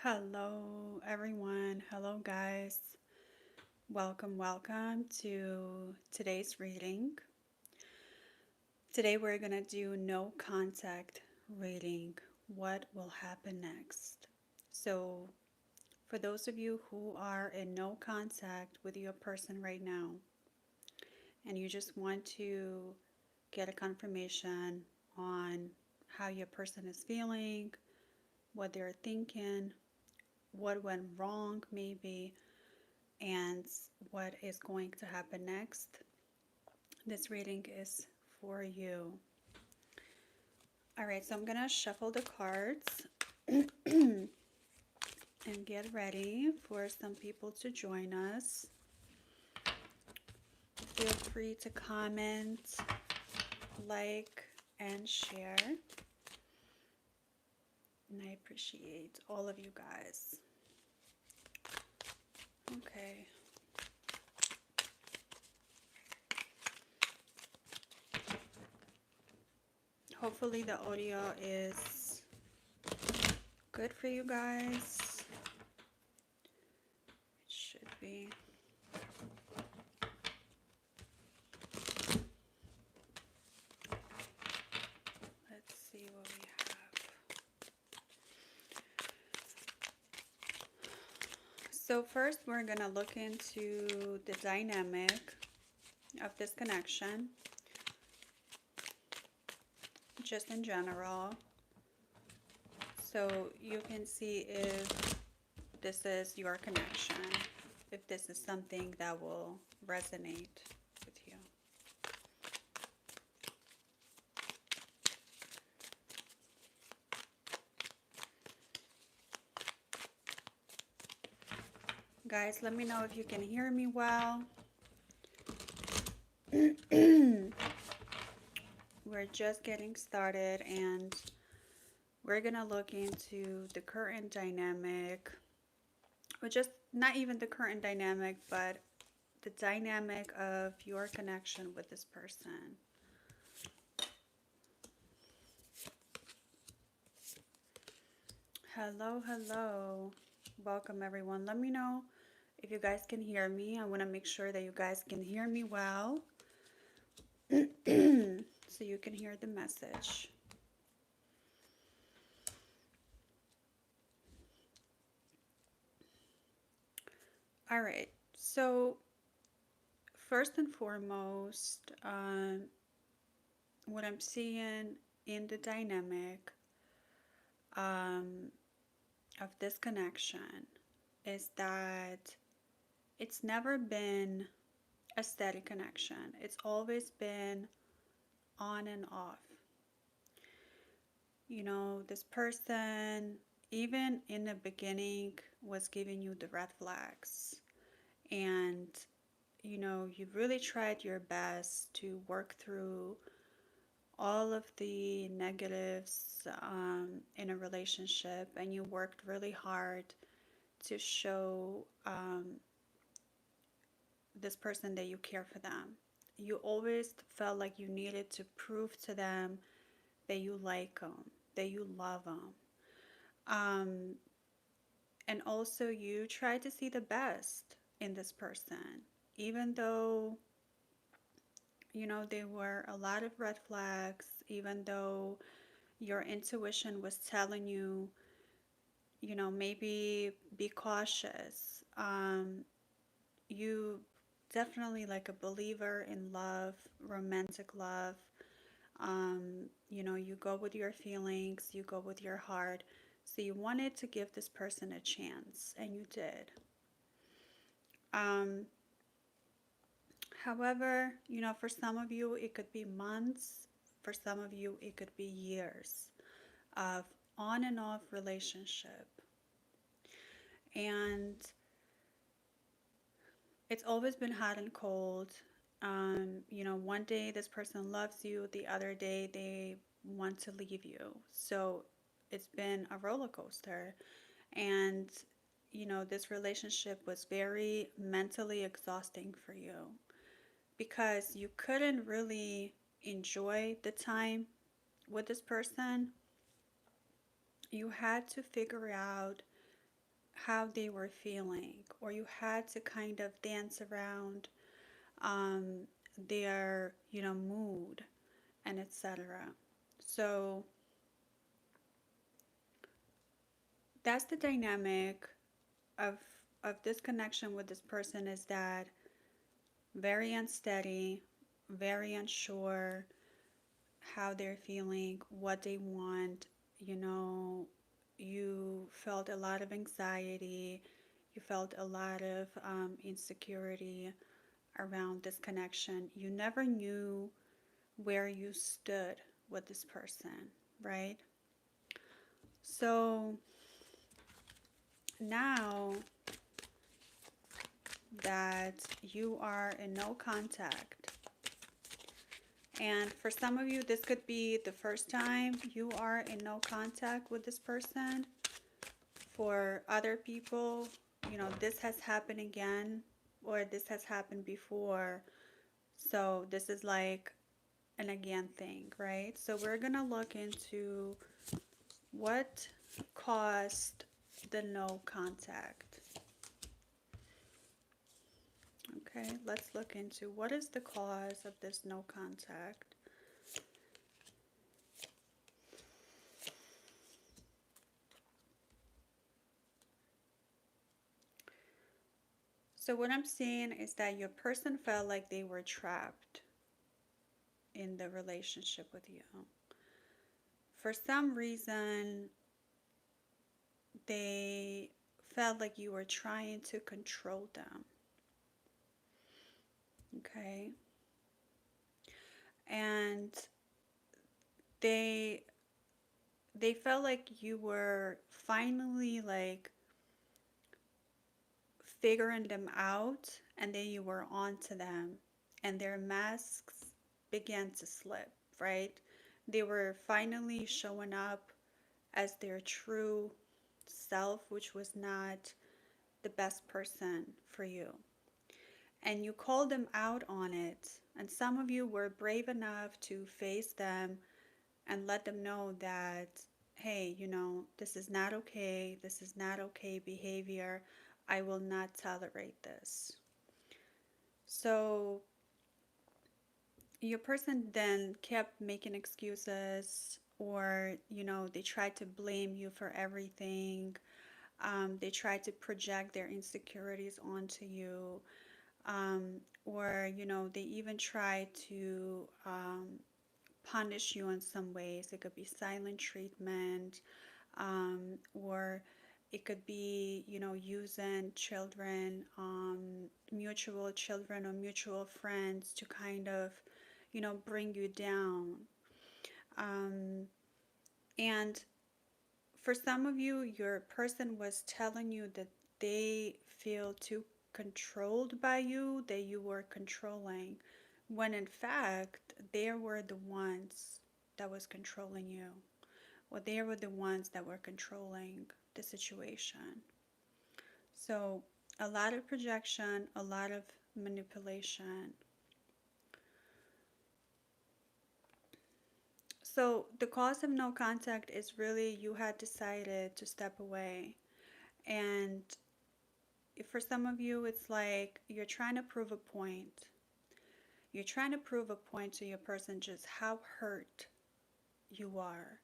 Hello, everyone. Hello, guys. Welcome to today's reading. Today, we're going to do no contact reading. What will happen next? So, for those of you who are in no contact with your person right now, and you just want to get a confirmation on how your person is feeling, what they're thinking, what went wrong, maybe and what is going to happen next. This reading is for you. All right, so I'm going to shuffle the cards and get ready for some people to join us. Feel free to comment, like, and share. And I appreciate all of you guys. Okay. Hopefully the audio is good for you guys. It should be. Let's see what we have. So first we're going to look into the dynamic of this connection, just in general. So you can see if this is your connection, if this is something that will resonate with you. Guys, let me know if you can hear me well. We're just getting started and we're going to look into the current dynamic, or just not even the current dynamic, but the dynamic of your connection with this person. Hello. Welcome, everyone. Let me know if you guys can hear me. I want to make sure that you guys can hear me well so you can hear the message. All right. So first and foremost, what I'm seeing in the dynamic of this connection is that it's never been a steady connection. It's always been on and off. You know, this person, even in the beginning, was giving you the red flags. And, you know, you really tried your best to work through all of the negatives in a relationship, and you worked really hard to show this person that you care for them. You always felt like you needed to prove to them that you like them, that you love them. And also, you try to see the best in this person, even though, you know, there were a lot of red flags, even though your intuition was telling you, you know, maybe be cautious. You definitely like a believer in love, romantic love. You know, you go with your feelings, you go with your heart. So you wanted to give this person a chance, and you did. Um, However, you know, for some of you, it could be months. For some of you, it could be years of on and off relationship. And it's always been hot and cold. You know, one day this person loves you, the other day they want to leave you. So it's been a roller coaster. And, you know, this relationship was very mentally exhausting for you because you couldn't really enjoy the time with this person. You had to figure out how they were feeling, or you had to kind of dance around um, their, mood and etc. So that's the dynamic of this connection with this person, is that very unsteady, very unsure how they're feeling, what they want. You know, you felt a lot of anxiety, you felt a lot of insecurity around this connection. You never knew where you stood with this person, right? So now that you are in no contact, and for some of you, this could be the first time you are in no contact with this person. For other people, this has happened again, or this has happened before. So this is like an again thing, right? So we're going to look into what caused the no contact. Okay, let's look into what is the cause of this no contact. So what I'm seeing is that your person felt like they were trapped in the relationship with you. For some reason, they felt like you were trying to control them. Okay? And they felt like you were finally like figuring them out, and then you were on to them, and their masks began to slip, right? They were finally showing up as their true self, which was not the best person for you. And you called them out on it. And some of you were brave enough to face them and let them know that, hey, this is not okay. This is not okay behavior. I will not tolerate this. So your person then kept making excuses, or, they tried to blame you for everything. They tried to project their insecurities onto you. Or, they even tried to punish you in some ways. It could be silent treatment, or it could be, using children, mutual children or mutual friends to kind of, bring you down. Um, and for some of you, your person was telling you that they feel too controlled by you, that you were controlling, when in fact, they were the ones that was controlling you, or they were the ones that were controlling the situation. So a lot of projection, a lot of manipulation. So the cause of no contact is really you had decided to step away. And for some of you, it's like you're trying to prove a point. You're trying to prove a point to your person just how hurt you are.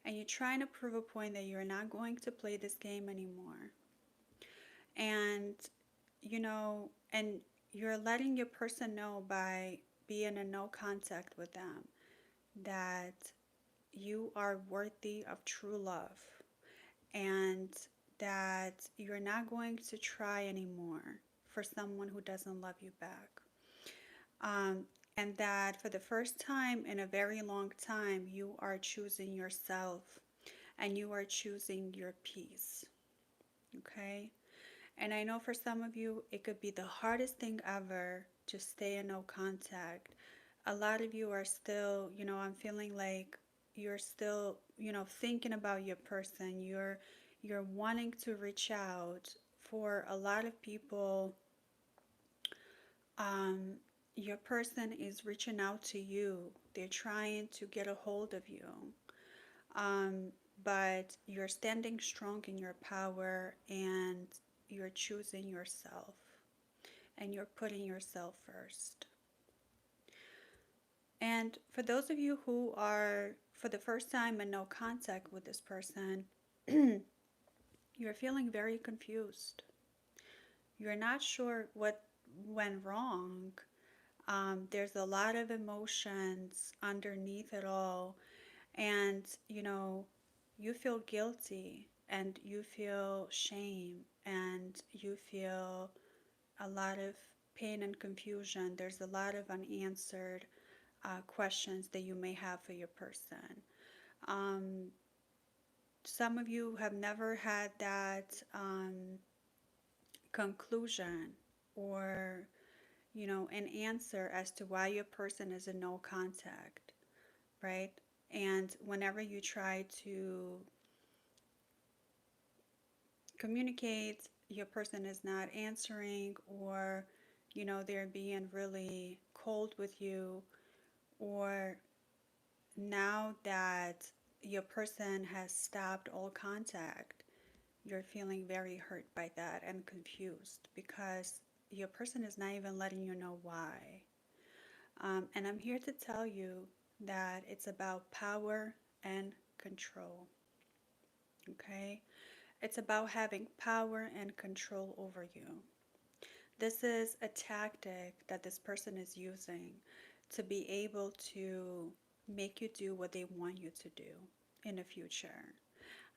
And you're trying to prove a point that you're not going to play this game anymore. And, and you're letting your person know by being in no contact with them that you are worthy of true love, and that you're not going to try anymore for someone who doesn't love you back. Um, and that for the first time in a very long time, you are choosing yourself, and you are choosing your peace. Okay? And I know for some of you, it could be the hardest thing ever to stay in no contact. A lot of you are still, I'm feeling like you're still, thinking about your person. You're wanting to reach out. For a lot of people, um, your person is reaching out to you. They're trying to get a hold of you. Um, but you're standing strong in your power and you're choosing yourself and you're putting yourself first. And for those of you who are for the first time in no contact with this person, you're feeling very confused. You're not sure what went wrong. There's a lot of emotions underneath it all. And, you feel guilty and you feel shame and you feel a lot of pain and confusion. There's a lot of unanswered questions that you may have for your person. Um, some of you have never had that conclusion or, an answer as to why your person is in no contact, right? And whenever you try to communicate, your person is not answering, or, they're being really cold with you, or now that your person has stopped all contact, you're feeling very hurt by that and confused because your person is not even letting you know why. And I'm here to tell you that it's about power and control. Okay? It's about having power and control over you. This is a tactic that this person is using to be able to make you do what they want you to do in the future.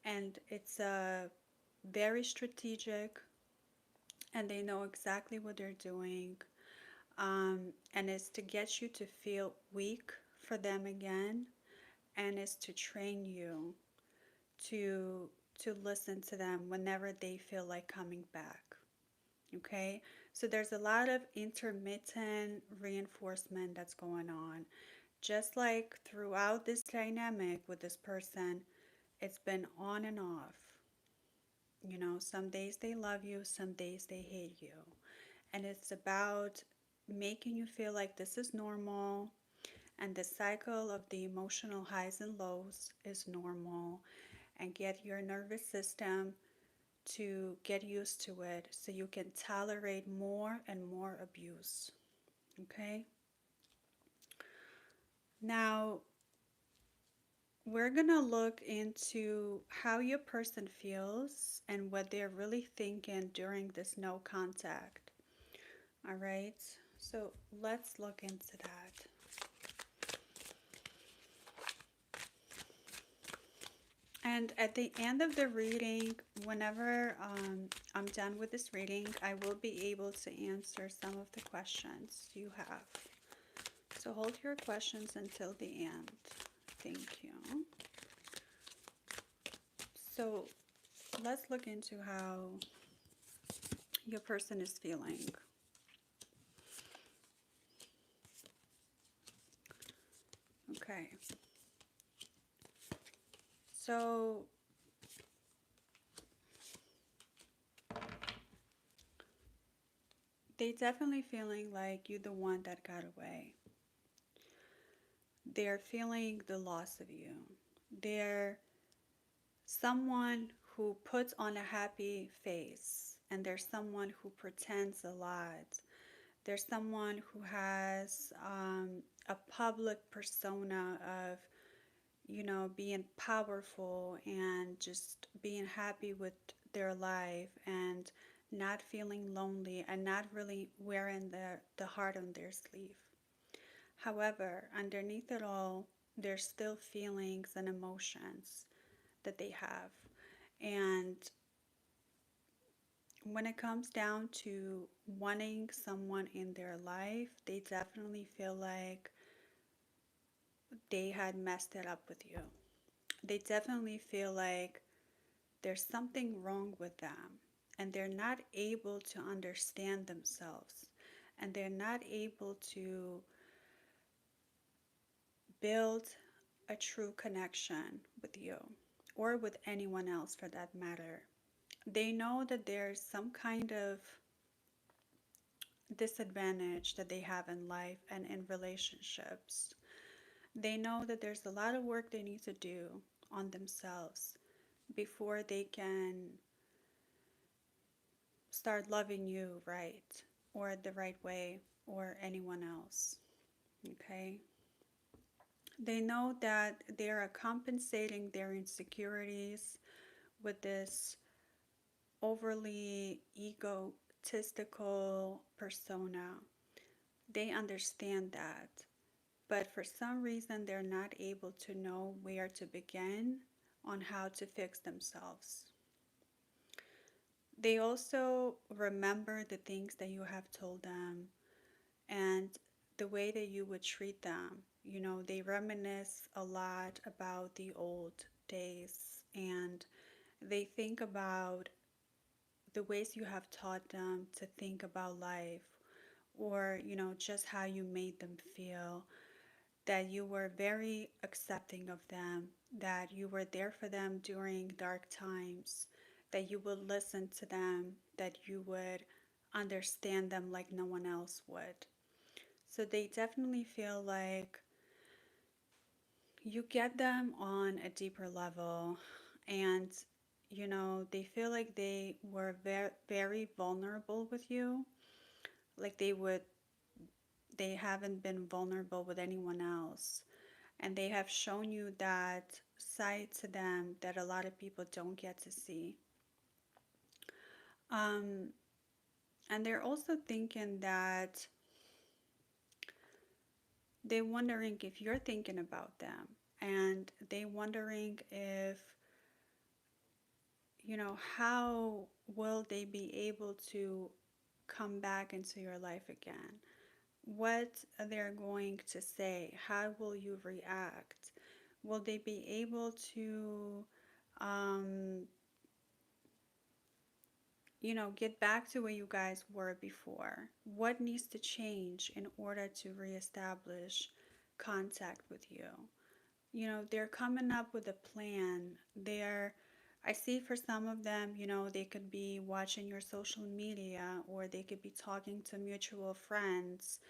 And it's a very strategic, and they know exactly what they're doing. And it's to get you to feel weak for them again, and it's to train you to listen to them whenever they feel like coming back. Okay? So there's a lot of intermittent reinforcement that's going on. Just like throughout this dynamic with this person, it's been on and off. Some days they love you, some days they hate you. And it's about making you feel like this is normal and the cycle of the emotional highs and lows is normal, and get your nervous system to get used to it so you can tolerate more and more abuse. Okay? Now, we're going to look into how your person feels and what they're really thinking during this no contact. All right? So, let's look into that. And at the end of the reading, whenever I'm done with this reading, I will be able to answer some of the questions you have. So hold your questions until the end. Thank you. So let's look into how your person is feeling. Okay. So they definitely feeling like you're the one that got away. They're feeling the loss of you. They're someone who puts on a happy face, and there's someone who pretends a lot. There's someone who has a public persona of, being powerful and just being happy with their life and not feeling lonely and not really wearing the heart on their sleeve. However, underneath it all, there's still feelings and emotions that they have. And when it comes down to wanting someone in their life, they definitely feel like they had messed it up with you. They definitely feel like there's something wrong with them and they're not able to understand themselves and they're not able to build a true connection with you or with anyone else for that matter. They know that there's some kind of disadvantage that they have in life and in relationships. They know that there's a lot of work they need to do on themselves before they can start loving you right or the right way or anyone else. Okay? They know that they are compensating their insecurities with this overly egotistical persona. They understand that, but for some reason, they're not able to know where to begin on how to fix themselves. They also remember the things that you have told them and the way that you would treat them. You know, they reminisce a lot about the old days and they think about the ways you have taught them to think about life or, you know, just how you made them feel, that you were very accepting of them, that you were there for them during dark times, that you would listen to them, that you would understand them like no one else would. So they definitely feel like you get them on a deeper level and you know they feel like they were very very vulnerable with you, like they haven't been vulnerable with anyone else, and they have shown you that side to them that a lot of people don't get to see. um, and they're also thinking that they're wondering if you're thinking about them, and they wondering if, you know, how will they be able to come back into your life again? What they're going to say? How will you react? Will they be able to, um, you know, get back to where you guys were before? What needs to change in order to reestablish contact with you? You know, they're coming up with a plan. I see for some of them, you know, they could be watching your social media or they could be talking to mutual friends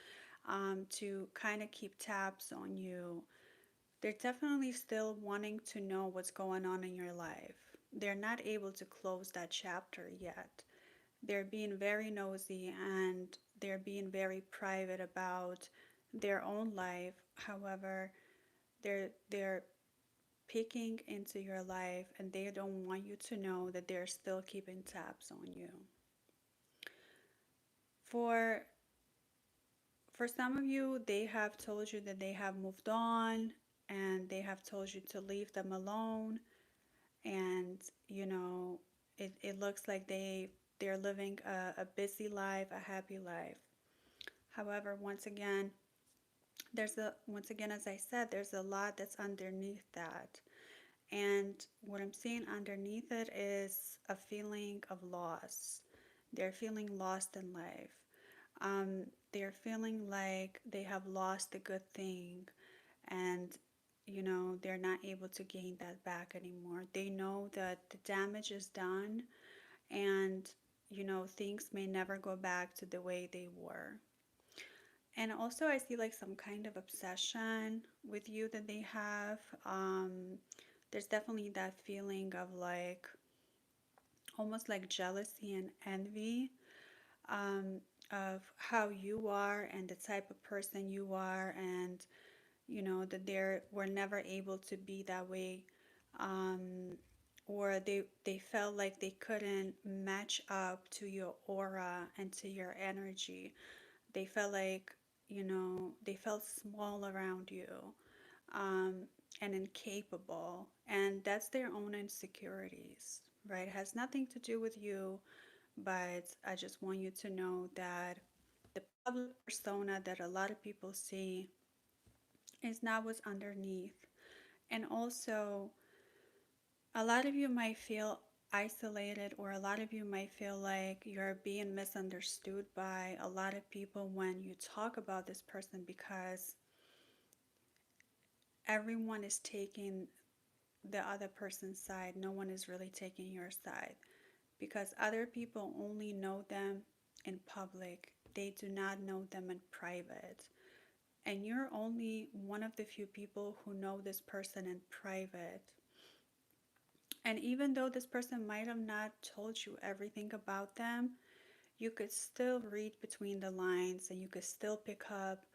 to kind of keep tabs on you. They're definitely still wanting to know what's going on in your life. They're not able to close that chapter yet. They're being very nosy and they're being very private about their own life. However, they're peeking into your life and they don't want you to know that they're still keeping tabs on you. For for some of you, they have told you that they have moved on and they have told you to leave them alone, and you know it looks like they're living a busy life, a happy life. However, once again as I said, there's a lot that's underneath that. And what I'm seeing underneath it is a feeling of loss. They're feeling lost in life. They're feeling like they have lost a good thing and, you know, they're not able to gain that back anymore. They know that the damage is done and, you know, things may never go back to the way they were. And also, I see like some kind of obsession with you that they have. There's definitely that feeling of like almost like jealousy and envy, um, of how you are and the type of person you are, and you know that they were never able to be that way, um, or they felt like they couldn't match up to your aura and to your energy. They felt like, you know, they felt small around you, um, and incapable. And that's their own insecurities, right? It has nothing to do with you, but I just want you to know that the public persona that a lot of people see is not what's underneath. And also, a lot of you might feel isolated, or a lot of you might feel like you're being misunderstood by a lot of people when you talk about this person, because everyone is taking the other person's side. No one is really taking your side because other people only know them in public. They do not know them in private. And you're only one of the few people who know this person in private. And even though this person might have not told you everything about them, you could still read between the lines and you could still pick up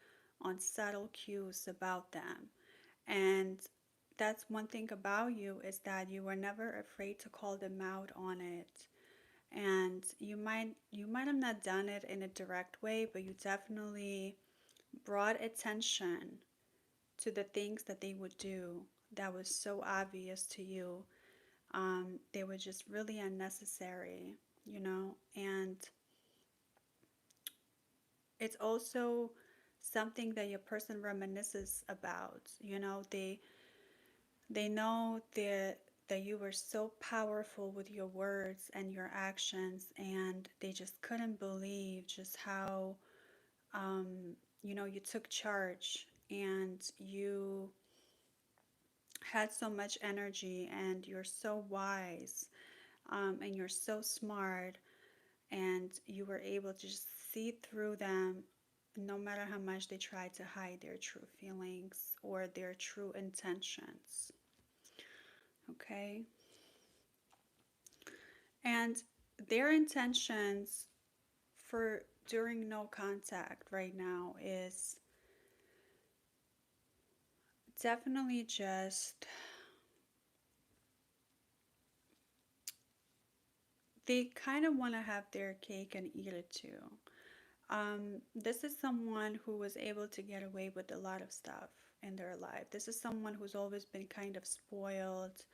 on subtle cues about them. And that's one thing about you, is that you were never afraid to call them out on it. And you might have not done it in a direct way, but you definitely brought attention to the things that they would do that was so obvious to you. They were just really unnecessary, and it's also something that your person reminisces about. They know that you were so powerful with your words and your actions, and they just couldn't believe just how um, you took charge, and you had so much energy, and you're so wise, and you're so smart, and you were able to just see through them no matter how much they tried to hide their true feelings or their true intentions. Okay? And their intentions for during no contact right now is definitely just they kind of want to have their cake and eat it too. This is someone who was able to get away with a lot of stuff in their life. This is someone who's always been kind of spoiled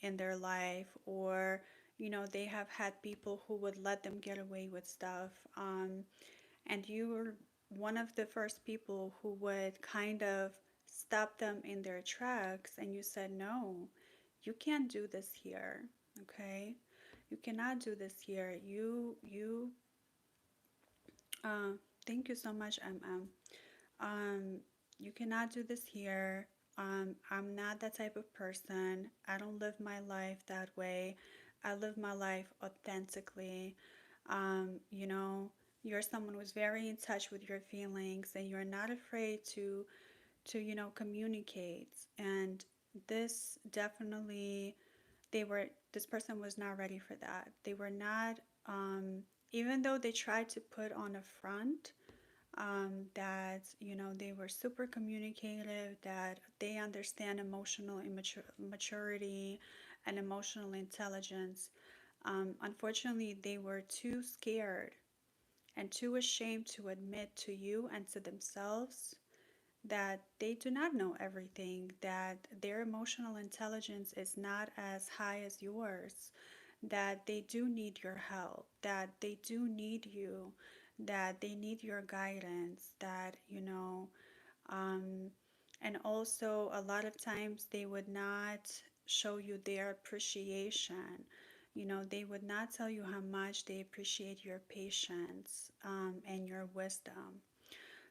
in their life, or they have had people who would let them get away with stuff. And you were one of the first people who would kind of stop them in their tracks, and you said, no, you can't do this here. Okay, you cannot do this here. Uh, Thank you so much, um, you cannot do this here. I'm not that type of person. I don't live my life that way. I live my life authentically. You know, you're someone who's very in touch with your feelings, and you're not afraid to communicate. And this definitely, this person was not ready for that. They were not, even though they tried to put on a front, that they were super communicative, that they understand emotional maturity and emotional intelligence. Unfortunately, they were too scared and too ashamed to admit to you and to themselves that they do not know everything, that their emotional intelligence is not as high as yours, that they do need your help, that they do need you, that they need your guidance, um, and also a lot of times they would not show you their appreciation. They would not tell you how much they appreciate your patience, and your wisdom.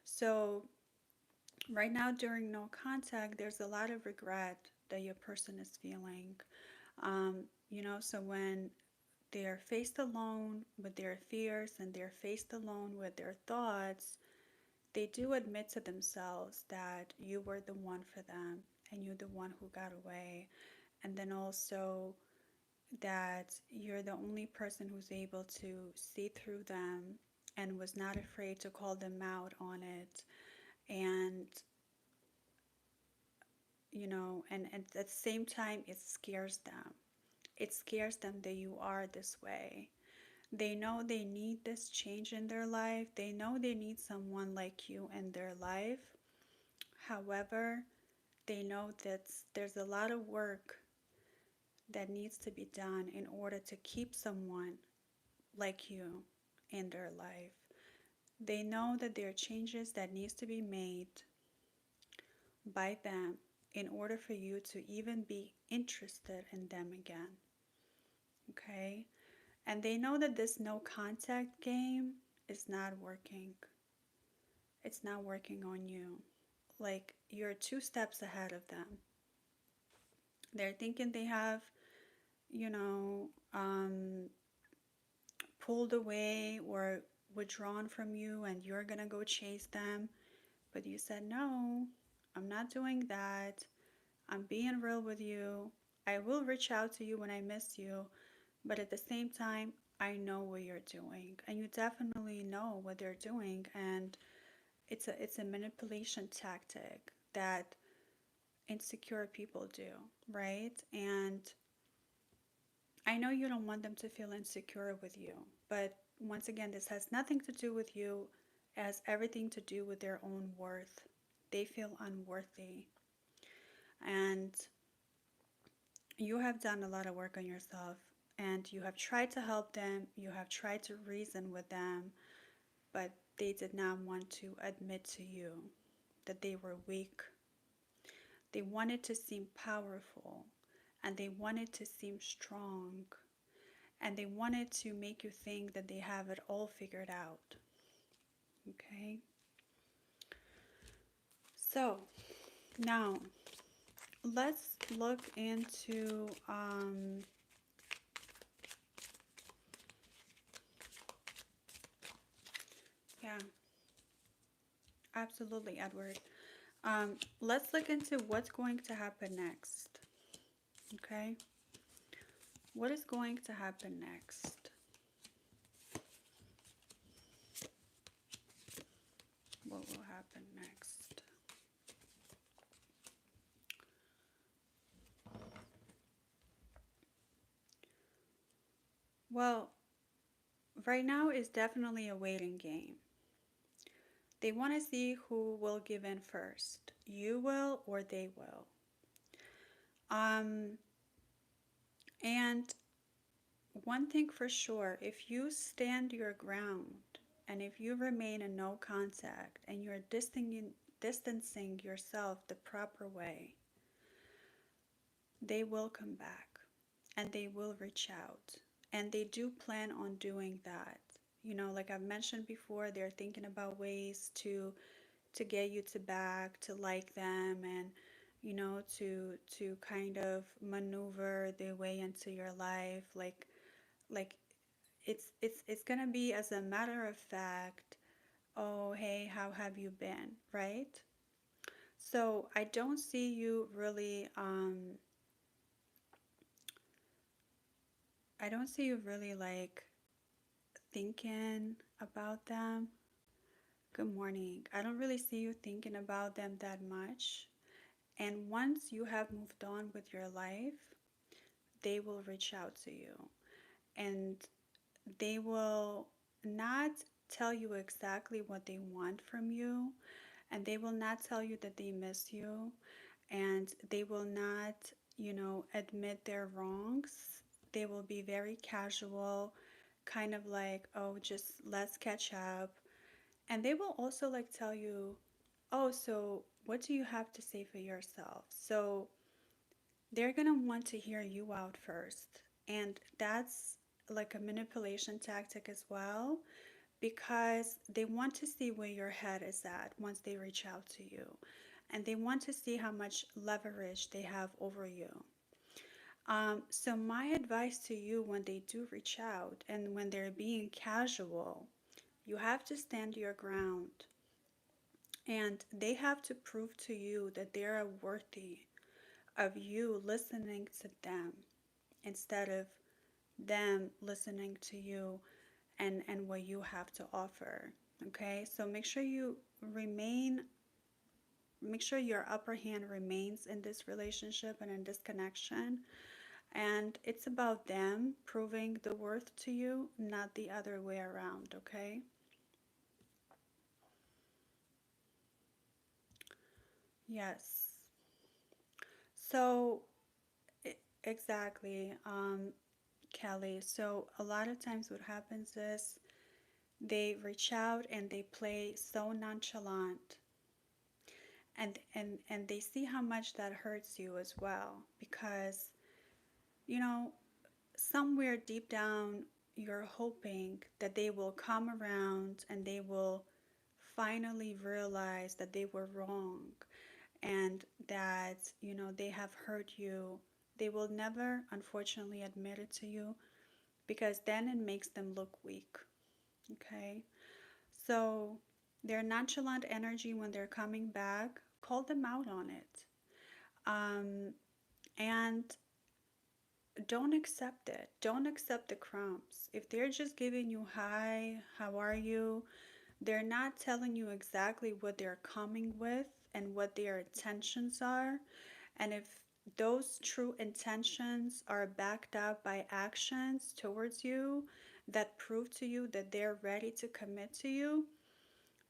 So, right now, during no contact, there's a lot of regret that your person is feeling. So when they're faced alone with their fears and they're faced alone with their thoughts, they do admit to themselves that you were the one for them and you're the one who got away. And then also that you're the only person who's able to see through them and was not afraid to call them out on it. And and at the same time, it scares them. It scares them that you are this way. They know they need this change in their life. They know they need someone like you in their life. However, they know that there's a lot of work that needs to be done in order to keep someone like you in their life. They know that there are changes that needs to be made by them in order for you to even be interested in them again. Okay? And they know that this no contact game is not working. It's not working on you. Like, you're 2 steps ahead of them. They're thinking they have, you know, pulled away or withdrawn from you, and you're gonna go chase them. But you said, no, I'm not doing that. I'm being real with you. I will reach out to you when I miss you, but at the same time, I know what you're doing, and you definitely know what they're doing, and it's a manipulation tactic that insecure people do, right? And I know you don't want them to feel insecure with you, but once again, this has nothing to do with you, it has everything to do with their own worth. They feel unworthy, and you have done a lot of work on yourself, and you have tried to help them, you have tried to reason with them, but they did not want to admit to you that they were weak. They wanted to seem powerful, and they wanted to seem strong, and they wanted to make you think that they have it all figured out. Okay? So, now let's look into, yeah, absolutely, Edward. Let's look into what's going to happen next. Okay? What is going to happen next? What will happen next? Well, right now is definitely a waiting game. They want to see who will give in first. You will or they will. Um, and one thing for sure, if you stand your ground and if you remain in no contact and you're distancing yourself the proper way, they will come back and they will reach out. And they do plan on doing that. You know, like I've mentioned before, they're thinking about ways to get you to back, to like them, and to kind of maneuver their way into your life. Like it's gonna be as a matter of fact, oh hey, how have you been, right? So I don't see you really like thinking about them. Good morning. I don't really see you thinking about them that much. And once you have moved on with your life, they will reach out to you. And they will not tell you exactly what they want from you. And they will not tell you that they miss you. And they will not, admit their wrongs. They will be very casual, kind of like, oh, just let's catch up. And they will also like tell you, oh, so what do you have to say for yourself? So they're going to want to hear you out first. And that's like a manipulation tactic as well, because they want to see where your head is at once they reach out to you. And they want to see how much leverage they have over you. So, my advice to you when they do reach out and when they're being casual, you have to stand your ground. And they have to prove to you that they're worthy of you listening to them instead of them listening to you and what you have to offer. Okay, so make sure your upper hand remains in this relationship and in this connection. And it's about them proving the worth to you, not the other way around. Okay, yes. So, exactly, Kelly. So, a lot of times what happens is they reach out and they play so nonchalant, and they see how much that hurts you as well, because you know somewhere deep down you're hoping that they will come around and they will finally realize that they were wrong, and that they have hurt you. They will never unfortunately admit it to you, because then it makes them look weak. Okay, so their nonchalant energy when they're coming back, call them out on it. And don't accept it. Don't accept the crumbs. If they're just giving you hi, how are you, they're not telling you exactly what they're coming with and what their intentions are. And if those true intentions are backed up by actions towards you that prove to you that they're ready to commit to you,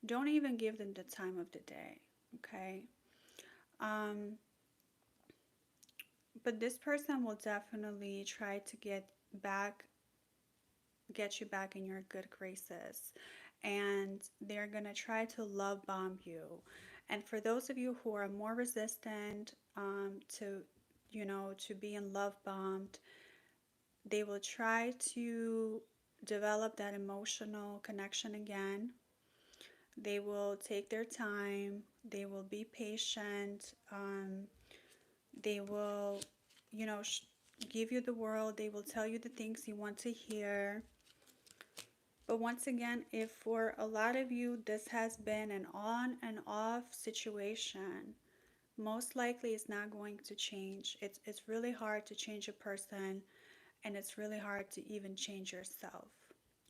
don't even give them the time of the day. Okay? Um, but this person will definitely try to get you back in your good graces. And they're going to try to love bomb you. And for those of you who are more resistant to, to being love bombed, they will try to develop that emotional connection again. They will take their time. They will be patient. They will, you know, give you the world. They will tell you the things you want to hear. But once again, if for a lot of you this has been an on and off situation, most likely it's not going to change. It's really hard to change a person, and it's really hard to even change yourself.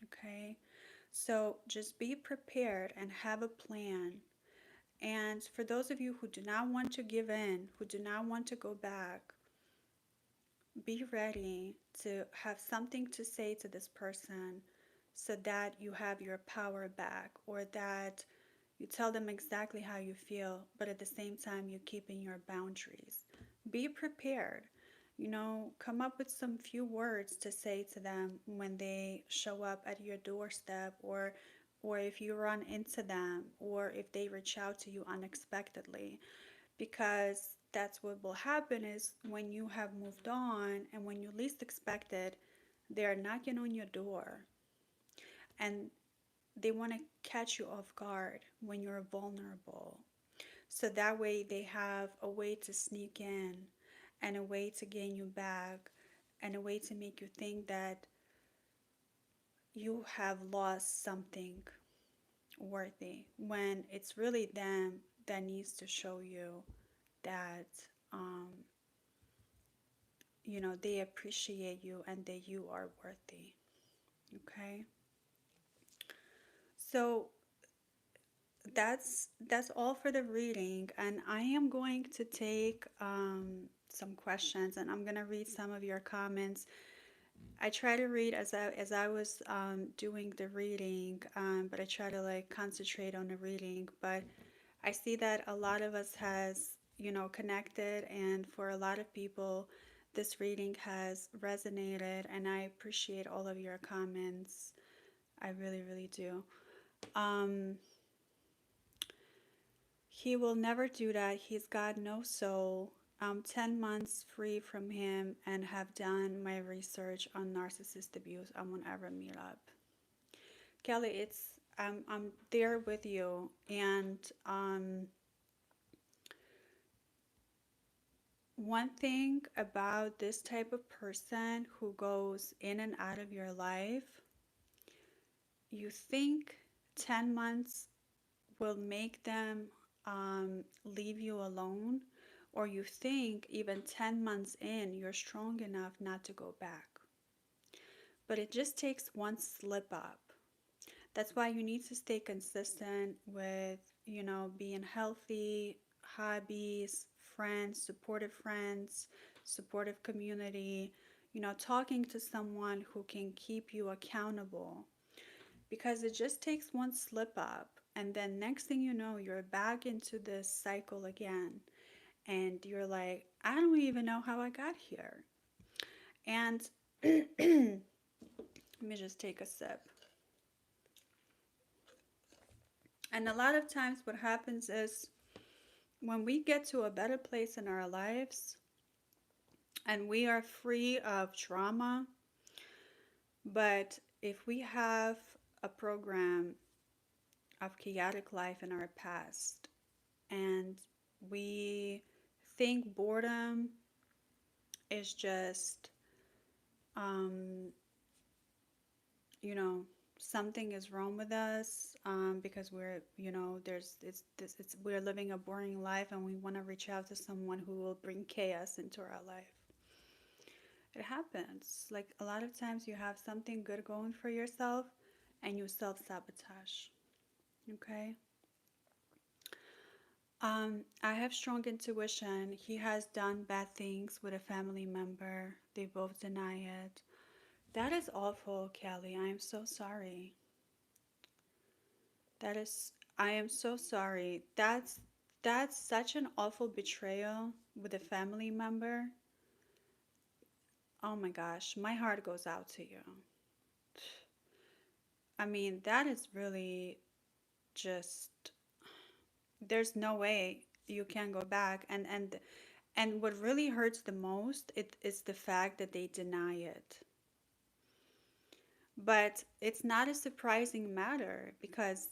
Okay? So just be prepared and have a plan. And for those of you who do not want to give in, who do not want to go back, be ready to have something to say to this person so that you have your power back, or that you tell them exactly how you feel, but at the same time, you're keeping your boundaries. Be prepared. Come up with some few words to say to them when they show up at your doorstep, or if you run into them, or if they reach out to you unexpectedly, because that's what will happen is when you have moved on and when you least expect it, they're knocking on your door, and they want to catch you off guard when you're vulnerable. So that way they have a way to sneak in, and a way to gain you back, and a way to make you think that you have lost something worthy, when it's really them that needs to show you that um, they appreciate you and that you are worthy. Okay? So that's all for the reading, and I am going to take some questions, and I'm gonna read some of your comments. I try to read as I was doing the reading, but I try to like concentrate on the reading. But I see that a lot of us has connected, and for a lot of people, this reading has resonated, and I appreciate all of your comments. I really, really do. Um, He will never do that. He's got no soul. I'm 10 months free from him and have done my research on narcissist abuse. I won't ever meet up. Kelly, I'm there with you. And one thing about this type of person who goes in and out of your life, you think 10 months will make them leave you alone, or you think even 10 months in you're strong enough not to go back. But it just takes one slip up. That's why you need to stay consistent with, being healthy, hobbies, friends, supportive community, talking to someone who can keep you accountable, because it just takes one slip up, and then next thing you know you're back into this cycle again, and you're like, I don't even know how I got here. And let me just take a sip. And a lot of times what happens is when we get to a better place in our lives and we are free of trauma, but if we have a program of chaotic life in our past, and we think boredom is just, um, something is wrong with us, because we're, we're living a boring life, and we want to reach out to someone who will bring chaos into our life. It happens. Like a lot of times you have something good going for yourself and you self-sabotage. Okay? I have strong intuition. He has done bad things with a family member. They both deny it. That is awful, Kelly. I am so sorry. That is, I am so sorry. That's such an awful betrayal with a family member. Oh my gosh, my heart goes out to you. I mean, that is really just, there's no way you can go back. And what really hurts the most it is the fact that they deny it. But it's not a surprising matter because,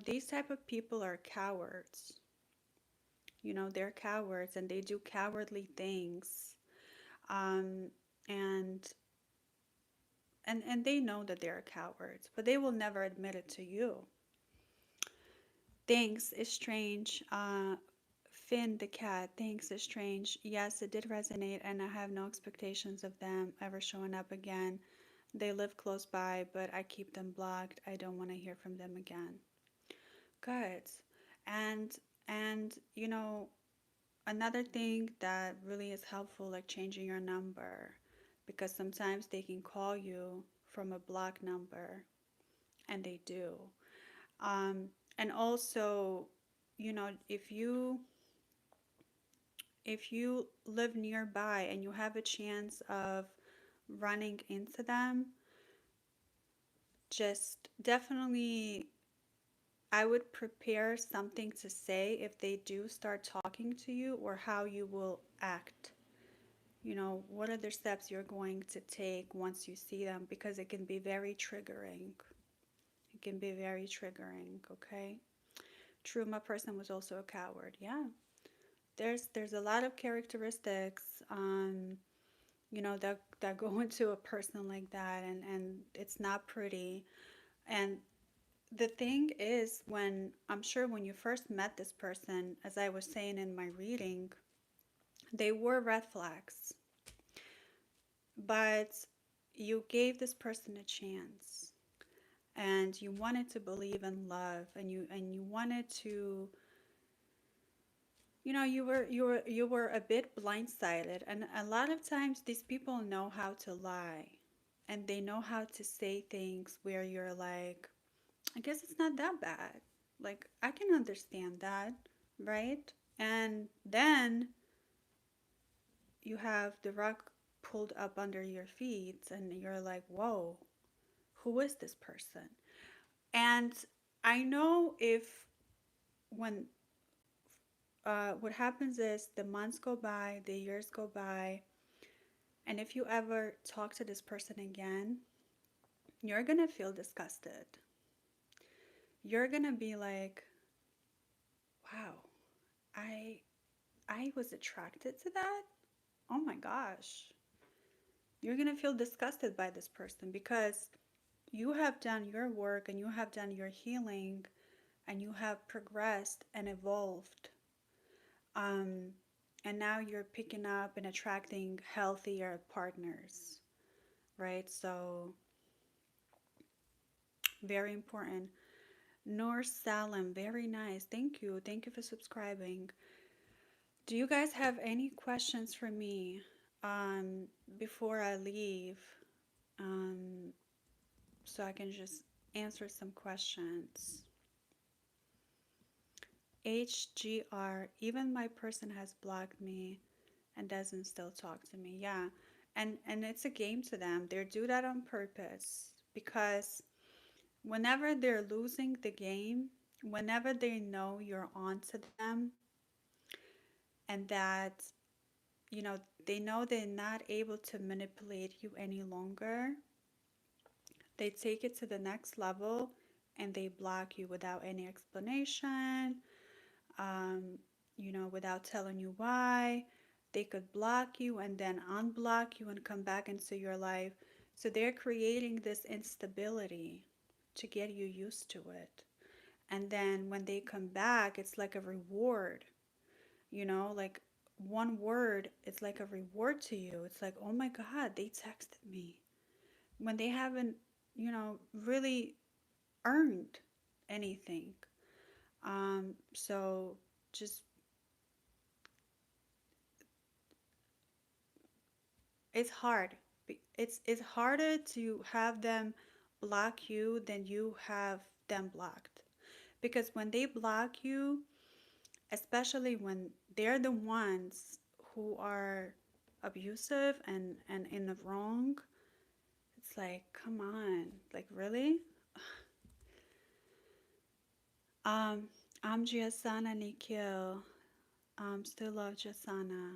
these type of people are cowards. They're cowards and they do cowardly things. Um, and and they know that they're cowards, but they will never admit it to you. Thanks is strange. Finn the cat, thanks is strange. Yes, it did resonate, and I have no expectations of them ever showing up again. They live close by, but I keep them blocked. I don't want to hear from them again. Good. And another thing that really is helpful, like changing your number, because sometimes they can call you from a block number, and they do. Um, and also, if you live nearby and you have a chance of running into them, just definitely I would prepare something to say if they do start talking to you or how you will act. What are the steps you're going to take once you see them because it can be very triggering. It can be very triggering, okay? True, my person was also a coward. Yeah. There's a lot of characteristics that go into a person like that, and it's not pretty. And the thing is, when I'm sure when you first met this person, as I was saying in my reading, they were red flags, but you gave this person a chance and you wanted to believe in love, and you wanted to, you were a bit blindsided, and a lot of times these people know how to lie, and they know how to say things where you're like, I guess it's not that bad. Like, I can understand that, right? And then you have the rug pulled up under your feet, and you're like, whoa, who is this person? And I know if when what happens is the months go by, the years go by, and if you ever talk to this person again, you're gonna feel disgusted. You're gonna be like, wow, I I was attracted to that? Oh my gosh. You're gonna feel disgusted by this person because you have done your work and you have done your healing and you have progressed and evolved. Um, and now you're picking up and attracting healthier partners, right? So, very important. Noor Salim, very nice. Thank you. Thank you for subscribing. Do you guys have any questions for me um, before I leave? Um, so I can just answer some questions. HGR, even my person has blocked me and doesn't still talk to me. Yeah. And it's a game to them. They do that on purpose because whenever they're losing the game, whenever they know you're on to them and that, you know, they know they're not able to manipulate you any longer, they take it to the next level and they block you without any explanation, um, without telling you why. They could block you and then unblock you and come back into your life. So they're creating this instability to get you used to it. And then when they come back, it's like a reward, like one word is like a reward to you. It's like, oh my God, they texted me when they haven't, really earned anything. So just it's hard. It's harder to have them block you than you have them blocked. Because when they block you, especially when they're the ones who are abusive and in the wrong, it's like, come on, like really? Um, I'm Giasana Nikhil. Still love Jasana.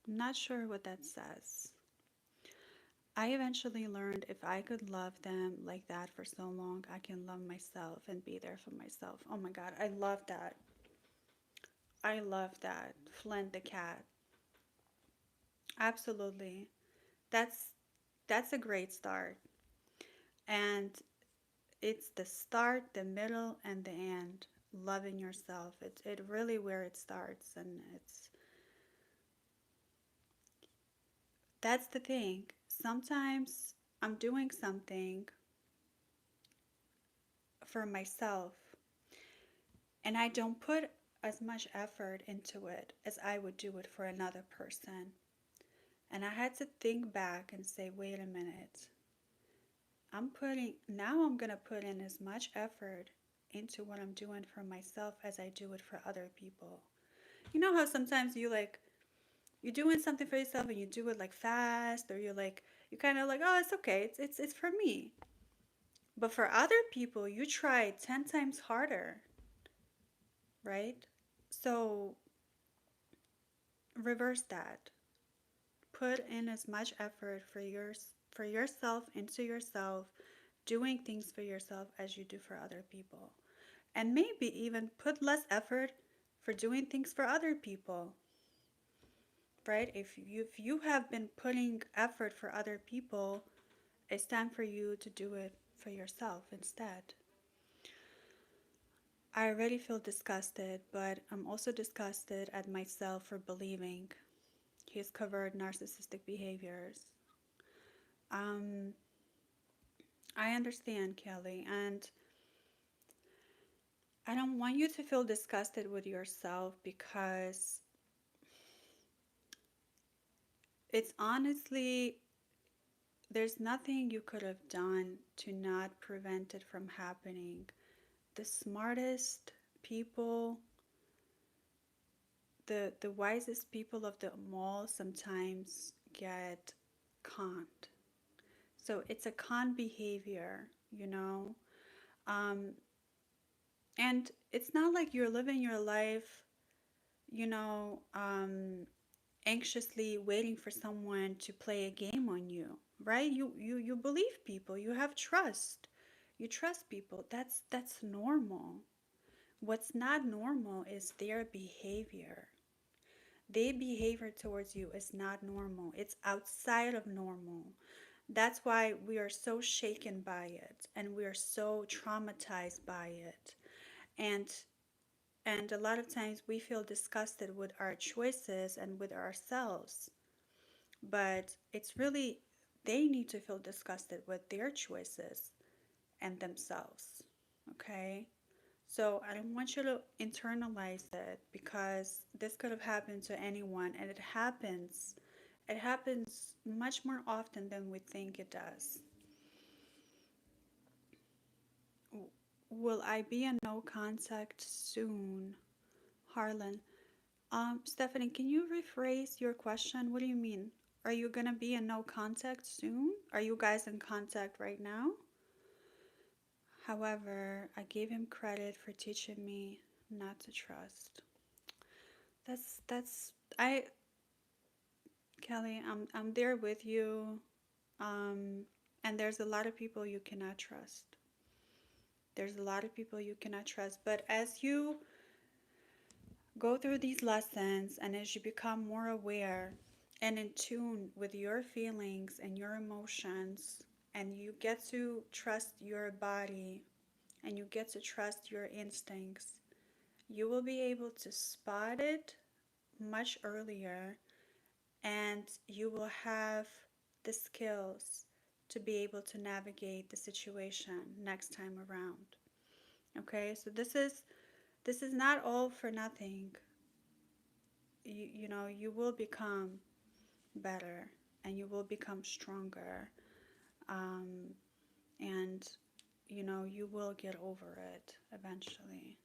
I'm not sure what that says. I eventually learned if I could love them like that for so long, I can love myself and be there for myself. Oh my God, I love that. I love that. Flint the cat. Absolutely. That's that's a great start. And it's the start, the middle, and the end. Loving yourself. It's really where it starts, and that's the thing. Sometimes I'm doing something for myself and I don't put as much effort into it as I would do it for another person. And I had to think back and say, wait a minute. I'm going to put in as much effort into what I'm doing for myself as I do it for other people. You know how sometimes you're doing something for yourself and you do it like fast, or you kind of like, oh, it's okay. It's for me. But for other people, you try 10 times harder, right? So reverse that. Put in as much effort for yourself into yourself, doing things for yourself as you do for other people. And maybe even put less effort for doing things for other people, right? If you have been putting effort for other people, it's time for you to do it for yourself instead. I already feel disgusted, but I'm also disgusted at myself for believing he's covered narcissistic behaviors. Um, I understand, Kelly, and I don't want you to feel disgusted with yourself because it's honestly, there's nothing you could have done to not prevent it from happening. The smartest people, the wisest people of them all sometimes get conned. So it's a con behavior, you know? Um, and it's not like you're living your life, you know, anxiously waiting for someone to play a game on you, right? You believe people, you have trust. You trust people. That's normal. What's not normal is their behavior. Their behavior towards you is not normal. It's outside of normal. That's why we are so shaken by it and we are so traumatized by it. And and a lot of times we feel disgusted with our choices and with ourselves. But it's really, they need to feel disgusted with their choices and themselves. Okay? So I don't want you to internalize it because this could have happened to anyone and it happens. It happens much more often than we think it does. Will I be in no contact soon? Harlan. Stephanie, can you rephrase your question? What do you mean? Are you gonna be in no contact soon? Are you guys in contact right now? However, I gave him credit for teaching me not to trust. That's I Kelly, I'm there with you. Um and there's a lot of people you cannot trust. There's a lot of people you cannot trust, but as you go through these lessons and as you become more aware and in tune with your feelings and your emotions, and you get to trust your body and you get to trust your instincts, you will be able to spot it much earlier, and you will have the skills to be able to navigate the situation next time around. Okay, so this is not all for nothing. You know, you will become better and you will become stronger, um, and you will get over it eventually.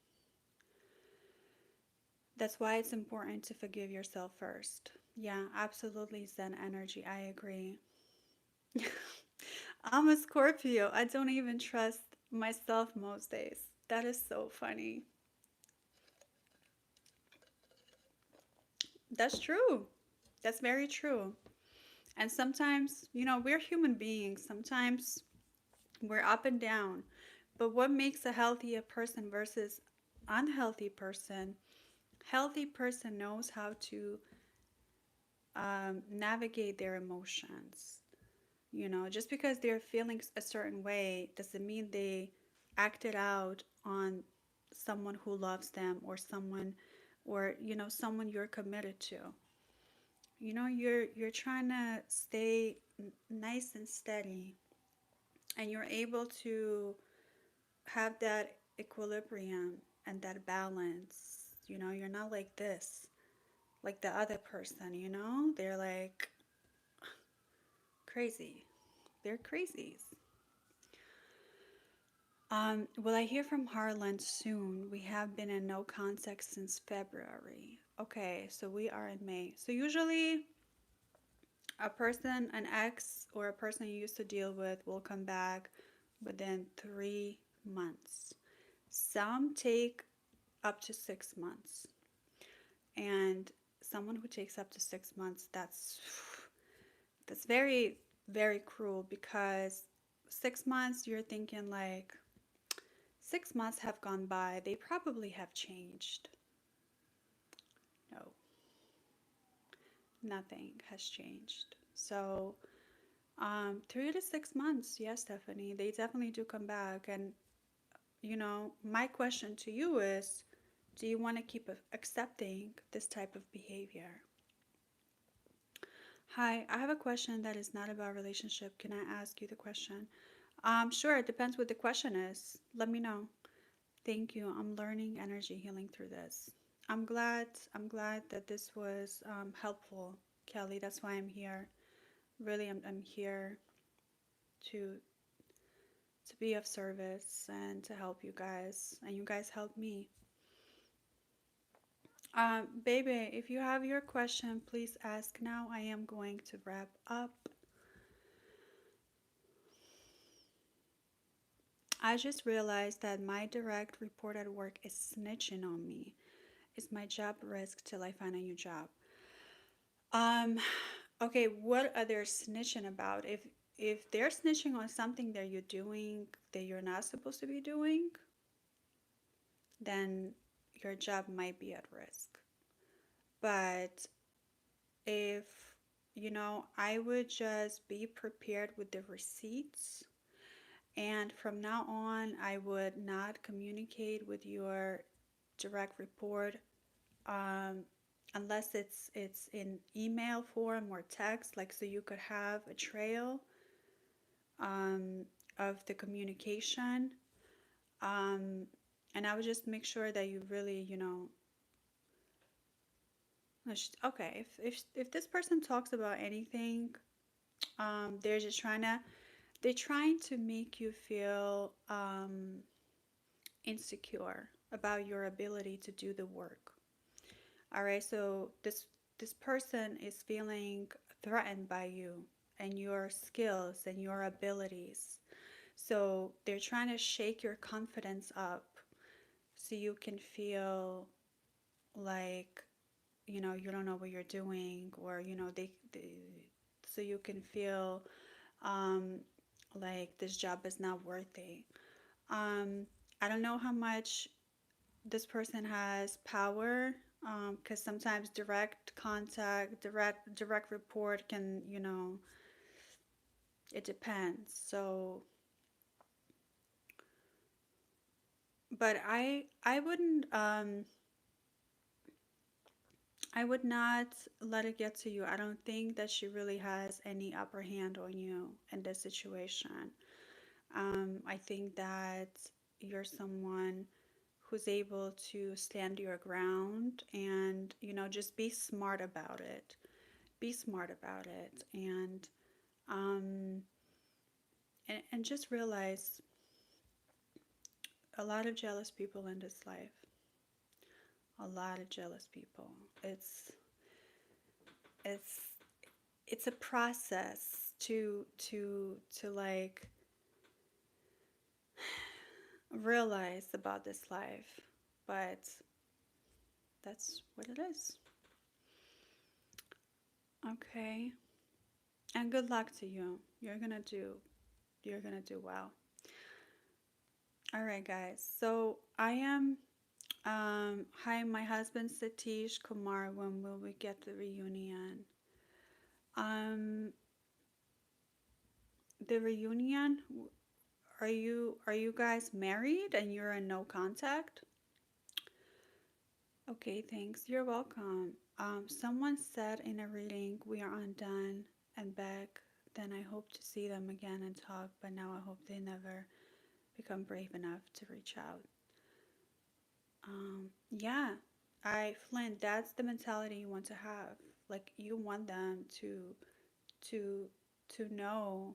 That's why it's important to forgive yourself first. Yeah, absolutely, Zen energy. I agree. I'm a Scorpio. I don't even trust myself most days. That is so funny. That's true. That's very true. And sometimes, we're human beings. Sometimes we're up and down. But what makes a healthy person versus unhealthy person? Healthy person knows how to navigate their emotions. Just because they're feeling a certain way doesn't mean they acted out on someone who loves them or someone you're committed to. You're trying to stay nice and steady, and you're able to have that equilibrium and that balance. You're not like this, like the other person, they're like crazy. They're crazies. Will I hear from Harlan soon? We have been in no contact since February. Okay, so we are in May. So usually a person, an ex or a person you used to deal with will come back within 3 months. Some take up to 6 months. And someone who takes up to 6 months, that's very, very cruel, because 6 months you're thinking like 6 months have gone by, they probably have changed. No, nothing has changed. So 3 to 6 months, yes, Stephanie, they definitely do come back. And my question to you is, do you want to keep accepting this type of behavior? Hi, I have a question that is not about relationship. Can I ask you the question? Sure, it depends what the question is. Let me know. Thank you. I'm learning energy healing through this. I'm glad that this was helpful, Kelly. That's why I'm here. Really, I'm here to to be of service and to help you guys, and you guys help me. Baby, if you have your question, please ask now. I am going to wrap up. I just realized that my direct report at work is snitching on me. Is my job risk till I find a new job? Um, okay, what are they snitching about? If they're snitching on something that you're doing that you're not supposed to be doing, then your job might be at risk. But if I would just be prepared with the receipts, and from now on, I would not communicate with your direct report, um, unless it's in email form or text, like, so you could have a trail um, of the communication. Um, and I would just make sure that you really, okay, if this person talks about anything, they're trying to make you feel insecure about your ability to do the work. All right, so this person is feeling threatened by you and your skills and your abilities. So they're trying to shake your confidence up so you can feel like you don't know what you're doing, or they so you can feel um, like this job is not worthy. Um, I don't know how much this person has power, because sometimes direct contact, direct report can, it depends. So, but I wouldn't I would not let it get to you. I don't think that she really has any upper hand on you in this situation. I think that you're someone who's able to stand your ground and, just be smart about it. Be smart about it. Um, and just realize a lot of jealous people in this life. A lot of jealous people. It's it's a process to like realize about this life, but that's what it is. Okay. And good luck to you. You're gonna do well. All right, guys. So I am hi, my husband Satish Kumar. When will we get the reunion? Um, the reunion. Are you guys married and you're in no contact? Okay, thanks. You're welcome. Someone said in a reading, we are undone and back. Then I hope to see them again and talk, but now I hope they never become brave enough to reach out. Yeah, Flynn, that's the mentality you want to have. Like you want them to to know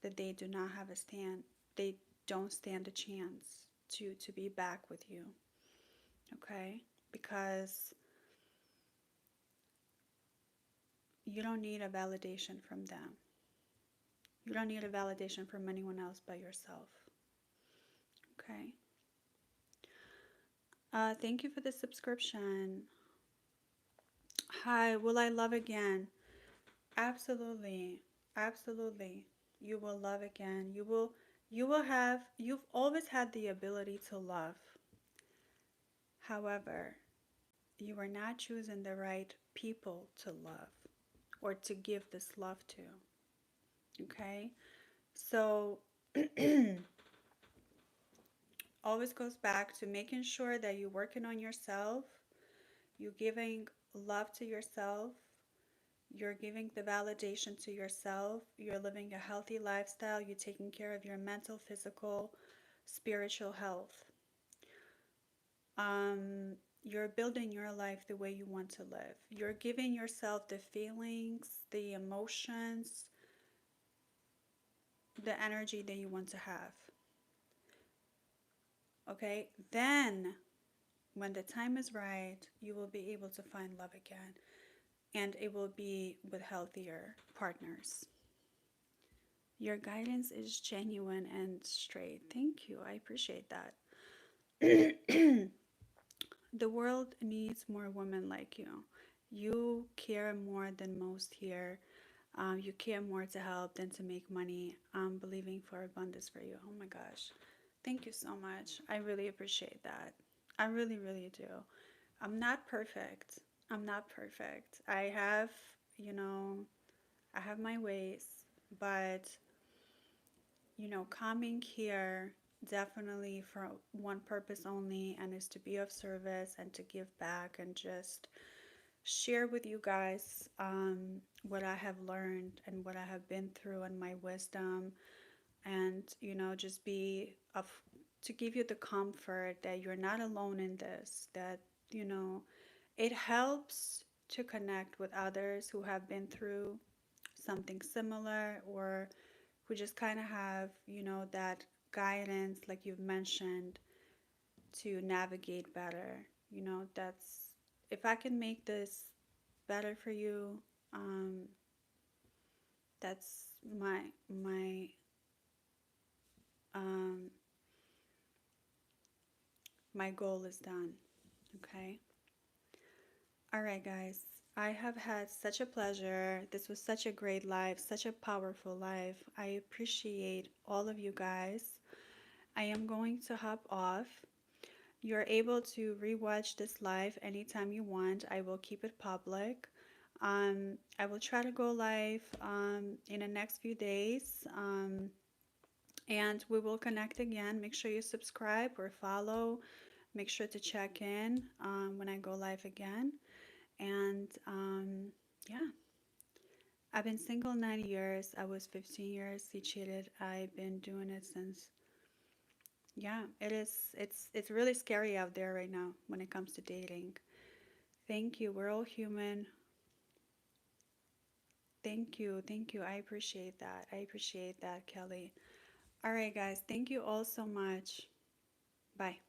that they do not have a stand. They don't stand a chance to be back with you. Okay? Because you don't need a validation from them. You don't need a validation from anyone else but yourself. Okay? Thank you for the subscription. Hi, will I love again? Absolutely. Absolutely. You will love again. You've always had the ability to love. However, you are not choosing the right people to love or to give this love to. Okay? So, always goes back to making sure that you're working on yourself, you're giving love to yourself, you're giving the validation to yourself, you're living a healthy lifestyle, you're taking care of your mental, physical, spiritual health. You're building your life the way you want to live. You're giving yourself the feelings, the emotions, the energy that you want to have. Okay? Then, when the time is right, you will be able to find love again. And it will be with healthier partners. Your guidance is genuine and straight. Thank you. I appreciate that. The world needs more women like you. You care more than most here. You care more to help than to make money. I'm believing for abundance for you. Oh my gosh. Thank you so much. I really appreciate that. I really, really do. I'm not perfect. I'm not perfect. You know, I have my ways, but coming here definitely for one purpose only, and is to be of service and to give back and just share with you guys what I have learned and what I have been through and my wisdom, and just be of to give you the comfort that you're not alone in this, that you know it helps to connect with others who have been through something similar, or who just kind of have, that guidance, like you've mentioned, to navigate better. That's if I can make this better for you, um, that's um, my goal is done. Okay. All right, guys. I have had such a pleasure. This was such a great live, such a powerful live. I appreciate all of you guys. I am going to hop off. You're able to rewatch this live anytime you want. I will keep it public. I will try to go live in the next few days, and we will connect again. Make sure you subscribe or follow. Make sure to check in when I go live again. And yeah, I've been single 9 years. I was 15 years. He cheated. I've been doing it since. Yeah, it is. It's really scary out there right now when it comes to dating. Thank you. We're all human. Thank you. Thank you. I appreciate that. I appreciate that, Kelly. All right, guys. Thank you all so much. Bye.